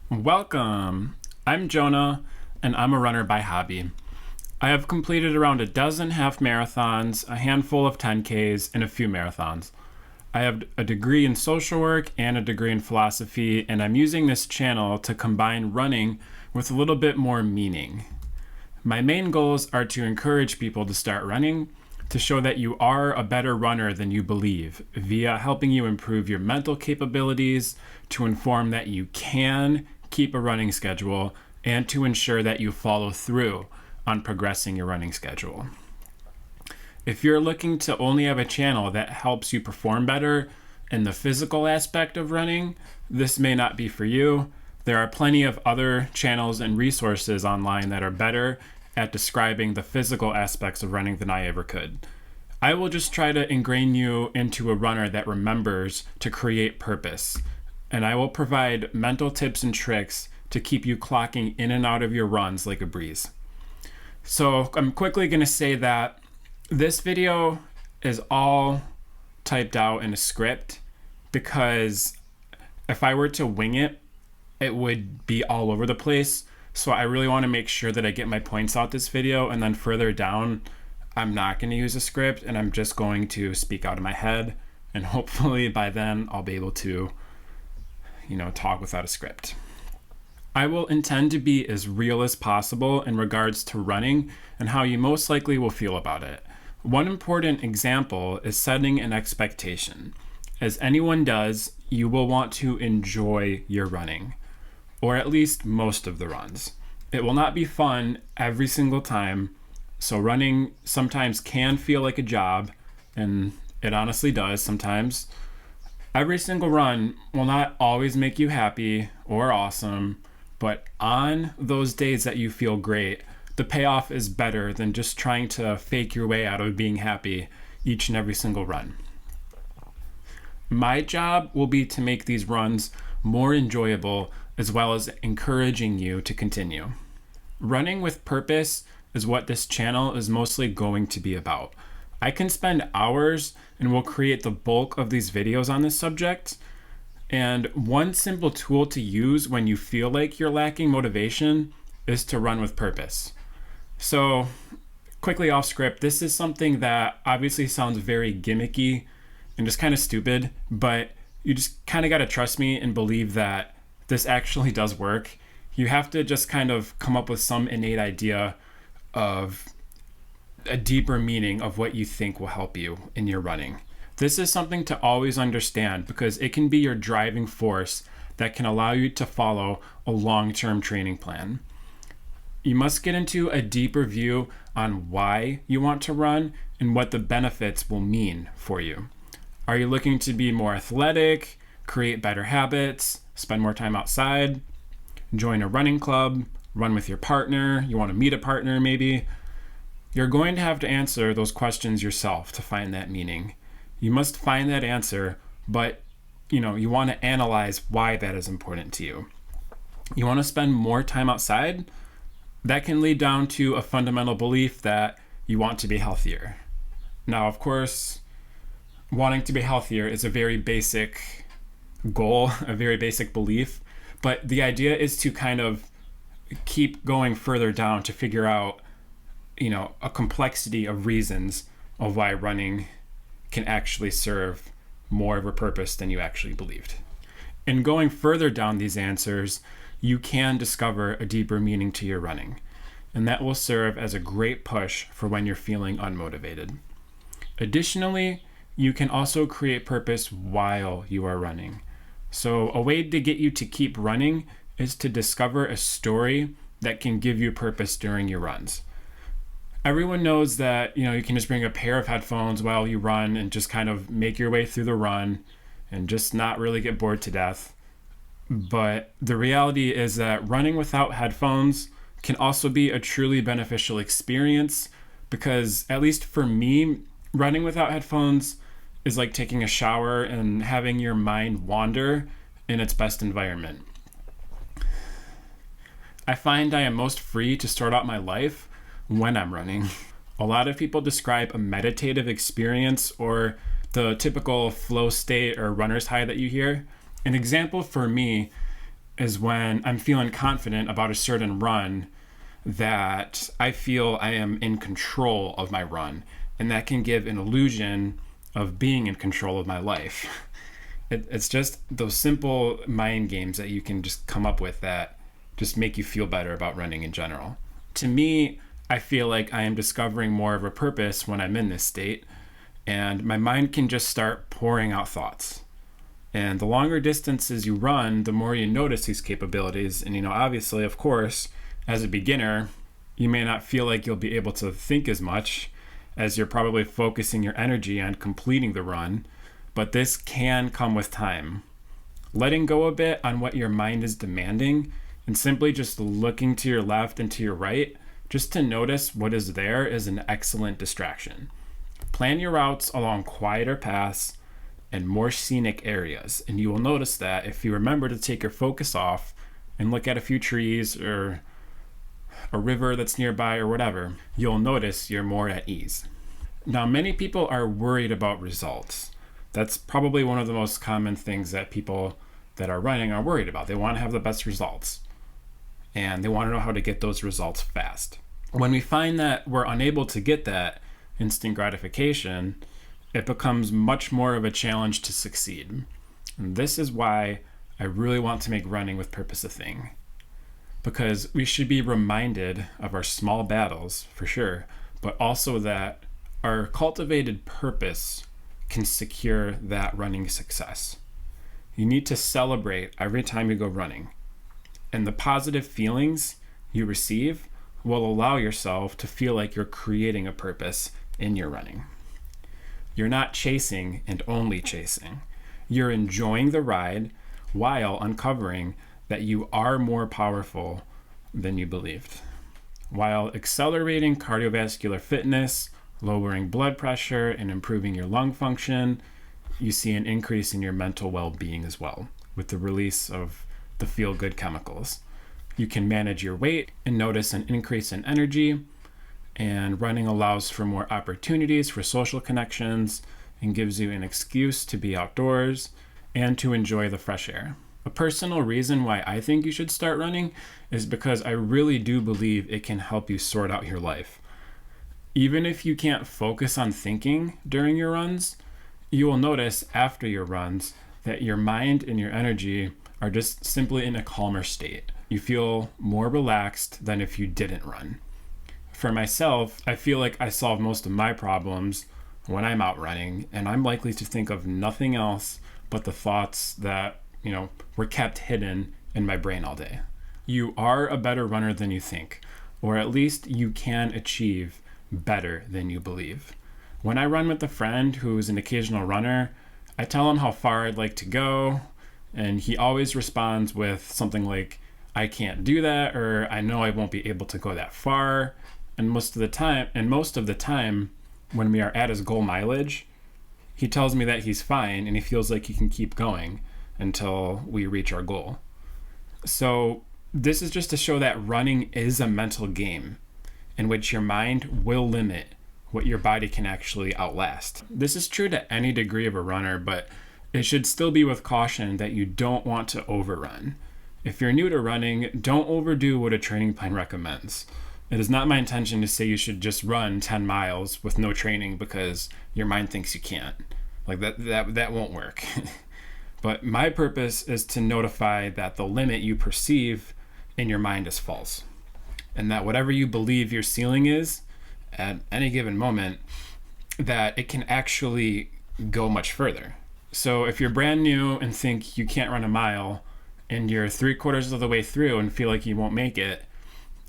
Welcome! I'm Jonah, and I'm a runner by hobby. I have completed around a dozen half marathons, a handful of 10Ks, and a few marathons. I have a degree in social work and a degree in philosophy, and I'm using this channel to combine running with a little bit more meaning. My main goals are to encourage people to start running, to show that you are a better runner than you believe, via helping you improve your mental capabilities, to inform that you can keep a running schedule, and to ensure that you follow through on progressing your running schedule. If you're looking to only have a channel that helps you perform better in the physical aspect of running, this may not be for you. There are plenty of other channels and resources online that are better at describing the physical aspects of running than I ever could. I will just try to ingrain you into a runner that remembers to create purpose, and I will provide mental tips and tricks to keep you clocking in and out of your runs like a breeze. So I'm quickly going to say that this video is all typed out in a script because if I were to wing it, it would be all over the place. So I really want to make sure that I get my points out this video, and then further down, I'm not going to use a script and I'm just going to speak out of my head, and hopefully by then I'll be able to talk without a script. I will intend to be as real as possible in regards to running and how you most likely will feel about it. One important example is setting an expectation. As anyone does, you will want to enjoy your running, or at least most of the runs. It will not be fun every single time, so running sometimes can feel like a job, and it honestly does sometimes. Every single run will not always make you happy or awesome, but on those days that you feel great, the payoff is better than just trying to fake your way out of being happy each and every single run. My job will be to make these runs more enjoyable, as well as encouraging you to continue. Running with purpose is what this channel is mostly going to be about. I can spend hours and will create the bulk of these videos on this subject. And one simple tool to use when you feel like you're lacking motivation is to run with purpose. So quickly off script, this is something that obviously sounds very gimmicky and just kind of stupid, but you just kind of got to trust me and believe that this actually does work. You have to just kind of come up with some innate idea of a deeper meaning of what you think will help you in your running. This is something to always understand because it can be your driving force that can allow you to follow a long-term training plan. You must get into a deeper view on why you want to run and what the benefits will mean for you. Are you looking to be more athletic, create better habits, spend more time outside, join a running club, run with your partner, you want to meet a partner maybe? You're going to have to answer those questions yourself to find that meaning. You must find that answer, but you want to analyze why that is important to you. You want to spend more time outside? That can lead down to a fundamental belief that you want to be healthier. Now, of course, wanting to be healthier is a very basic goal, a very basic belief, but the idea is to kind of keep going further down to figure out a complexity of reasons of why running can actually serve more of a purpose than you actually believed. In going further down these answers, you can discover a deeper meaning to your running, and that will serve as a great push for when you're feeling unmotivated. Additionally, you can also create purpose while you are running. So a way to get you to keep running is to discover a story that can give you purpose during your runs. Everyone knows that you can just bring a pair of headphones while you run and just kind of make your way through the run and just not really get bored to death. But the reality is that running without headphones can also be a truly beneficial experience because, at least for me, running without headphones is like taking a shower and having your mind wander in its best environment. I find I am most free to start out my life when I'm running. A lot of people describe a meditative experience or the typical flow state or runner's high that you hear. An example for me is when I'm feeling confident about a certain run that I feel I am in control of my run. And that can give an illusion of being in control of my life. It's just those simple mind games that you can just come up with that just make you feel better about running in general. To me, I feel like I am discovering more of a purpose when I'm in this state, and my mind can just start pouring out thoughts. And the longer distances you run, the more you notice these capabilities. And, obviously, of course, as a beginner, you may not feel like you'll be able to think as much as you're probably focusing your energy on completing the run, but this can come with time. Letting go a bit on what your mind is demanding and simply just looking to your left and to your right just to notice what is there is an excellent distraction. Plan your routes along quieter paths and more scenic areas, and you will notice that if you remember to take your focus off and look at a few trees or a river that's nearby or whatever, you'll notice you're more at ease. Now, many people are worried about results. That's probably one of the most common things that people that are running are worried about. They want to have the best results, and they want to know how to get those results fast. When we find that we're unable to get that instant gratification, it becomes much more of a challenge to succeed. And this is why I really want to make running with purpose a thing. Because we should be reminded of our small battles, for sure, but also that our cultivated purpose can secure that running success. You need to celebrate every time you go running. And the positive feelings you receive will allow yourself to feel like you're creating a purpose in your running. You're not chasing and only chasing. You're enjoying the ride while uncovering that you are more powerful than you believed. While accelerating cardiovascular fitness, lowering blood pressure, and improving your lung function, you see an increase in your mental well-being as well, with the release of the feel-good chemicals. You can manage your weight and notice an increase in energy, and running allows for more opportunities for social connections and gives you an excuse to be outdoors and to enjoy the fresh air. A personal reason why I think you should start running is because I really do believe it can help you sort out your life. Even if you can't focus on thinking during your runs, you will notice after your runs that your mind and your energy are just simply in a calmer state. You feel more relaxed than if you didn't run. For myself, I feel like I solve most of my problems when I'm out running, and I'm likely to think of nothing else but the thoughts that, were kept hidden in my brain all day. You are a better runner than you think, or at least you can achieve better than you believe. When I run with a friend who's an occasional runner, I tell him how far I'd like to go, and he always responds with something like, I can't do that, or I know I won't be able to go that far. And most of the time, when we are at his goal mileage, he tells me that he's fine and he feels like he can keep going until we reach our goal. So this is just to show that running is a mental game in which your mind will limit what your body can actually outlast. This is true to any degree of a runner, but it should still be with caution that you don't want to overrun. If you're new to running, don't overdo what a training plan recommends. It is not my intention to say you should just run 10 miles with no training because your mind thinks you can't. Like that won't work. But my purpose is to notify that the limit you perceive in your mind is false. And that whatever you believe your ceiling is at any given moment, that it can actually go much further. So if you're brand new and think you can't run a mile and you're 3/4 of the way through and feel like you won't make it,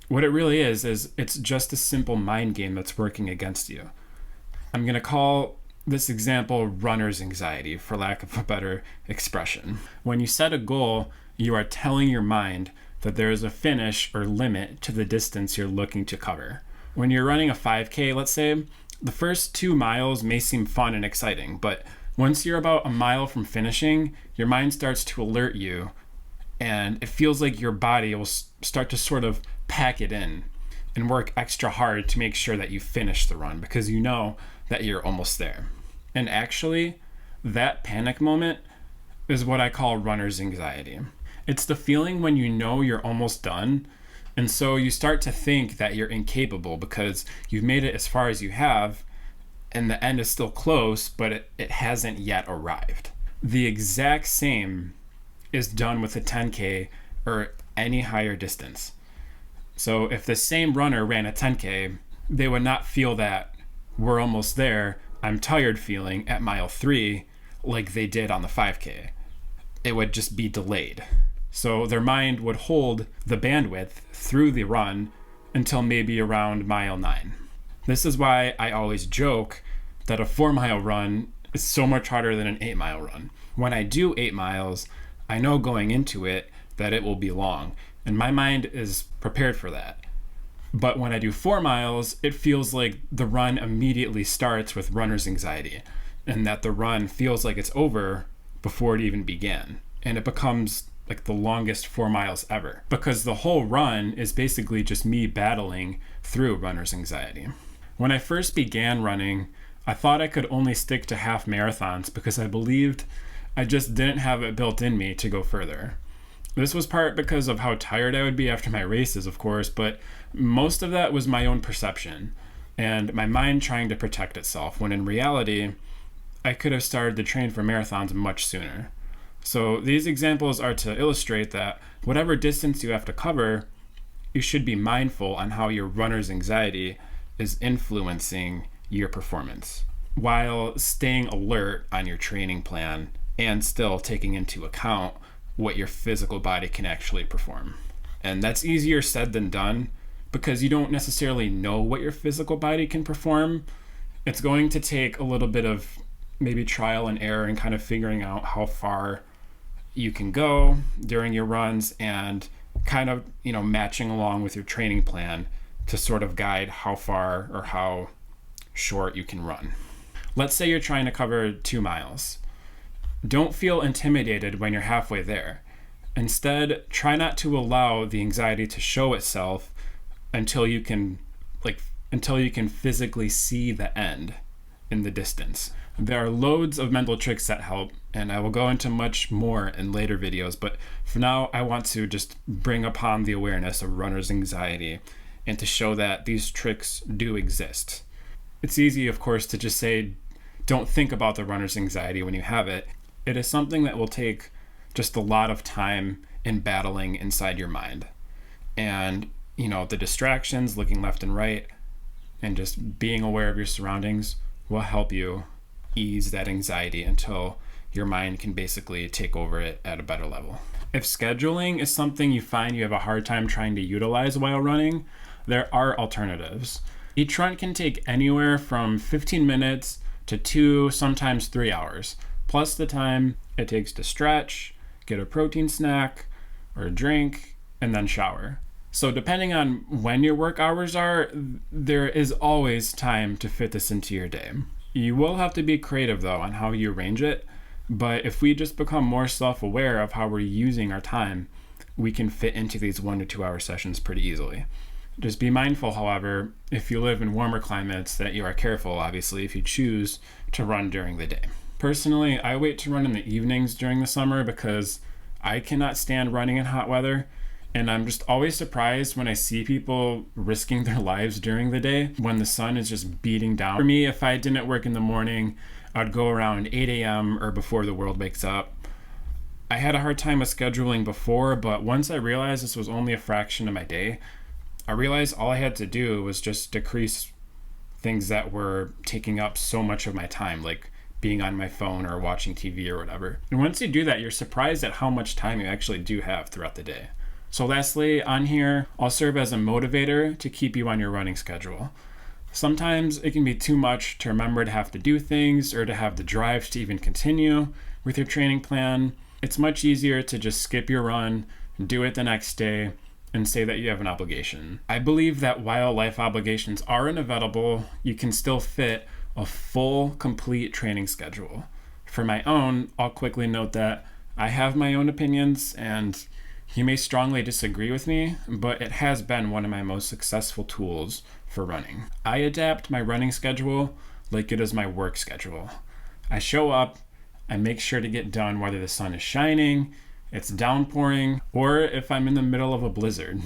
what it really is it's just a simple mind game that's working against you. I'm going to call this example runner's anxiety, for lack of a better expression. When you set a goal, you are telling your mind that there is a finish or limit to the distance you're looking to cover. When you're running a 5K, let's say, the first 2 miles may seem fun and exciting, but once you're about a mile from finishing, your mind starts to alert you, and it feels like your body will start to sort of pack it in and work extra hard to make sure that you finish the run because you know that you're almost there. And actually, that panic moment is what I call runner's anxiety. It's the feeling when you know you're almost done, and so you start to think that you're incapable because you've made it as far as you have, and the end is still close, but it hasn't yet arrived. The exact same is done with a 10K or any higher distance. So if the same runner ran a 10K, they would not feel that we're almost there, I'm tired feeling at mile 3 like they did on the 5K. It would just be delayed. So their mind would hold the bandwidth through the run until maybe around mile 9. This is why I always joke that a 4-mile run is so much harder than an 8-mile run. When I do 8 miles, I know going into it that it will be long, and my mind is prepared for that. But when I do 4 miles, it feels like the run immediately starts with runner's anxiety, and that the run feels like it's over before it even began. And it becomes like the longest 4 miles ever, because the whole run is basically just me battling through runner's anxiety. When I first began running, I thought I could only stick to half marathons because I believed I just didn't have it built in me to go further. This was part because of how tired I would be after my races, of course, but most of that was my own perception and my mind trying to protect itself, when in reality, I could have started to train for marathons much sooner. So these examples are to illustrate that whatever distance you have to cover, you should be mindful on how your runner's anxiety is influencing your performance, while staying alert on your training plan and still taking into account what your physical body can actually perform. And that's easier said than done because you don't necessarily know what your physical body can perform. It's going to take a little bit of maybe trial and error and kind of figuring out how far you can go during your runs and kind of, matching along with your training plan to sort of guide how far or how short you can run. Let's say you're trying to cover 2 miles. Don't feel intimidated when you're halfway there. Instead, try not to allow the anxiety to show itself until you can physically see the end in the distance. There are loads of mental tricks that help, and I will go into much more in later videos, but for now, I want to just bring upon the awareness of runner's anxiety and to show that these tricks do exist. It's easy, of course, to just say, don't think about the runner's anxiety when you have it. It is something that will take just a lot of time in battling inside your mind. And, the distractions, looking left and right, and just being aware of your surroundings will help you ease that anxiety until your mind can basically take over it at a better level. If scheduling is something you find you have a hard time trying to utilize while running, there are alternatives. Each run can take anywhere from 15 minutes to 2, sometimes 3 hours, plus the time it takes to stretch, get a protein snack or a drink, and then shower. So depending on when your work hours are, there is always time to fit this into your day. You will have to be creative though on how you arrange it, but if we just become more self-aware of how we're using our time, we can fit into these 1 to 2 hour sessions pretty easily. Just be mindful, however, if you live in warmer climates, that you are careful, obviously, if you choose to run during the day. Personally, I wait to run in the evenings during the summer because I cannot stand running in hot weather, and I'm just always surprised when I see people risking their lives during the day when the sun is just beating down. For me, if I didn't work in the morning, I'd go around 8 a.m. or before the world wakes up. I had a hard time with scheduling before, but once I realized this was only a fraction of my day, I realized all I had to do was just decrease things that were taking up so much of my time, like being on my phone or watching TV or whatever. And once you do that, you're surprised at how much time you actually do have throughout the day. So lastly, on here, I'll serve as a motivator to keep you on your running schedule. Sometimes it can be too much to remember to have to do things or to have the drive to even continue with your training plan. It's much easier to just skip your run, do it the next day, and say that you have an obligation. I believe that while life obligations are inevitable, you can still fit a full, complete training schedule. For my own, I'll quickly note that I have my own opinions, and you may strongly disagree with me, but it has been one of my most successful tools for running. I adapt my running schedule like it is my work schedule. I show up, I make sure to get done whether the sun is shining, it's downpouring, or if I'm in the middle of a blizzard.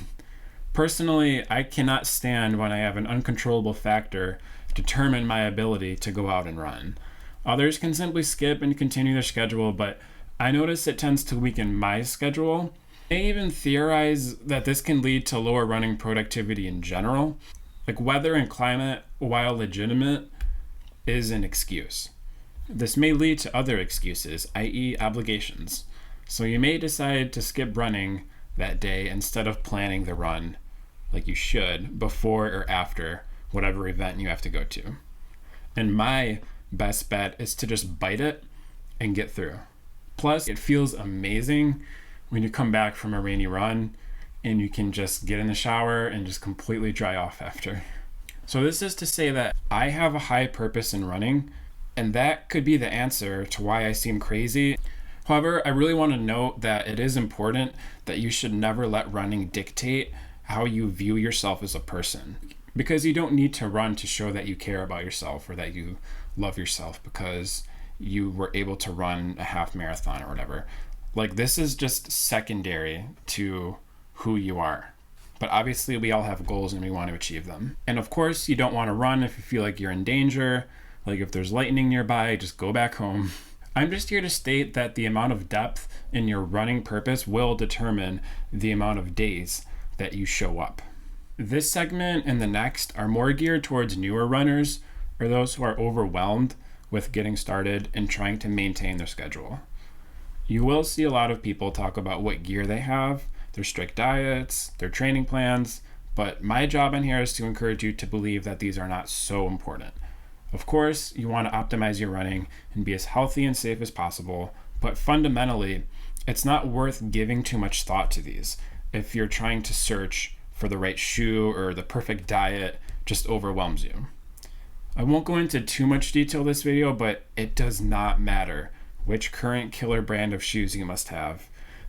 Personally, I cannot stand when I have an uncontrollable factor determine my ability to go out and run. Others can simply skip and continue their schedule, but I notice it tends to weaken my schedule. They even theorize that this can lead to lower running productivity in general. Like, weather and climate, while legitimate, is an excuse. This may lead to other excuses, i.e. obligations. So you may decide to skip running that day instead of planning the run like you should before or after whatever event you have to go to. And my best bet is to just bite it and get through. Plus, it feels amazing when you come back from a rainy run and you can just get in the shower and just completely dry off after. So this is to say that I have a high purpose in running, and that could be the answer to why I seem crazy. However, I really want to note that it is important that you should never let running dictate how you view yourself as a person. Because you don't need to run to show that you care about yourself or that you love yourself because you were able to run a half marathon or whatever. Like, this is just secondary to who you are. But obviously we all have goals and we want to achieve them. And of course, you don't want to run if you feel like you're in danger. Like, if there's lightning nearby, just go back home. I'm just here to state that the amount of depth in your running purpose will determine the amount of days that you show up. This segment and the next are more geared towards newer runners or those who are overwhelmed with getting started and trying to maintain their schedule. You will see a lot of people talk about what gear they have, their strict diets, their training plans, but my job in here is to encourage you to believe that these are not so important. Of course, you want to optimize your running and be as healthy and safe as possible, but fundamentally, it's not worth giving too much thought to these if you're trying to search for the right shoe or the perfect diet just overwhelms you. I won't go into too much detail this video, but it does not matter which current killer brand of shoes you must have,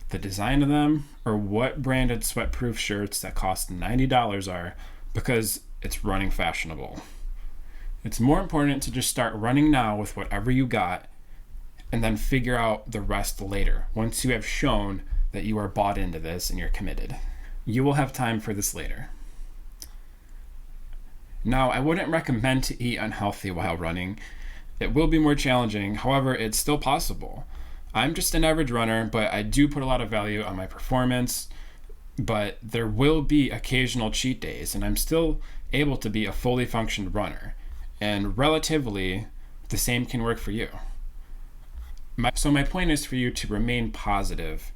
the design of them, or what branded sweatproof shirts that cost $90 are, because it's running fashionable. It's more important to just start running now with whatever you got and then figure out the rest later once you have shown that you are bought into this and you're committed. You will have time for this later. Now, I wouldn't recommend to eat unhealthy while running. It will be more challenging, however, it's still possible. I'm just an average runner, but I do put a lot of value on my performance, but there will be occasional cheat days, and I'm still able to be a fully functioned runner. And relatively, the same can work for you. So my point is for you to remain positive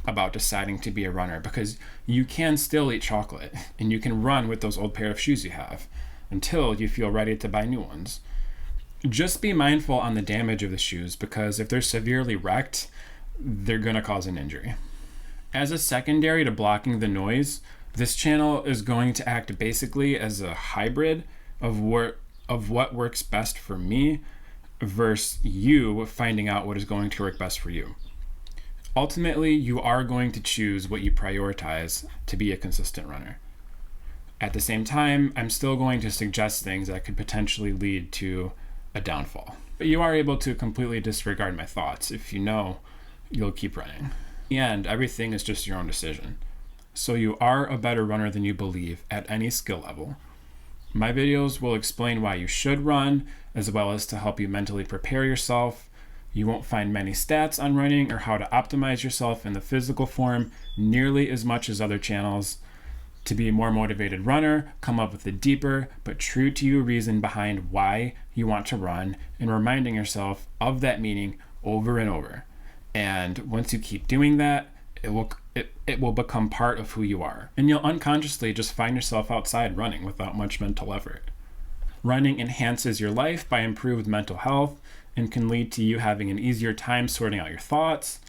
about deciding to be a runner, because you can still eat chocolate and you can run with those old pair of shoes you have until you feel ready to buy new ones. Just be mindful on the damage of the shoes, because if they're severely wrecked, they're going to cause an injury. As a secondary to blocking the noise, this channel is going to act basically as a hybrid of what works best for me versus you finding out what is going to work best for you. Ultimately, you are going to choose what you prioritize to be a consistent runner. At the same time, I'm still going to suggest things that could potentially lead to a downfall. But you are able to completely disregard my thoughts if you know you'll keep running. And everything is just your own decision. So you are a better runner than you believe at any skill level. My videos will explain why you should run, as well as to help you mentally prepare yourself. You won't find many stats on running or how to optimize yourself in the physical form nearly as much as other channels. To be a more motivated runner, come up with a deeper but true to you reason behind why you want to run, and reminding yourself of that meaning over and over. And once you keep doing that, it will become part of who you are. And you'll unconsciously just find yourself outside running without much mental effort. Running enhances your life by improved mental health and can lead to you having an easier time sorting out your thoughts.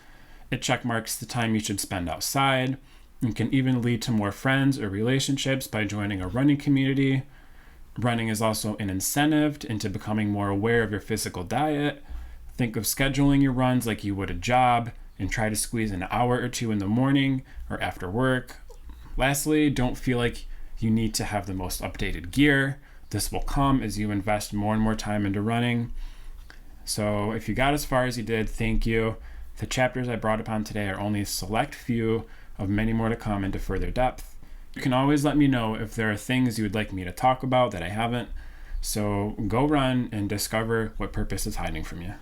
It checkmarks the time you should spend outside, and can even lead to more friends or relationships by joining a running community. Running is also an incentive into becoming more aware of your physical diet. Think of scheduling your runs like you would a job, and try to squeeze an hour or two in the morning or after work. Lastly, don't feel like you need to have the most updated gear. This will come as you invest more and more time into running. So if you got as far as you did, thank you. The chapters I brought upon today are only a select few of many more to come into further depth. You can always let me know if there are things you would like me to talk about that I haven't. So go run and discover what purpose is hiding from you.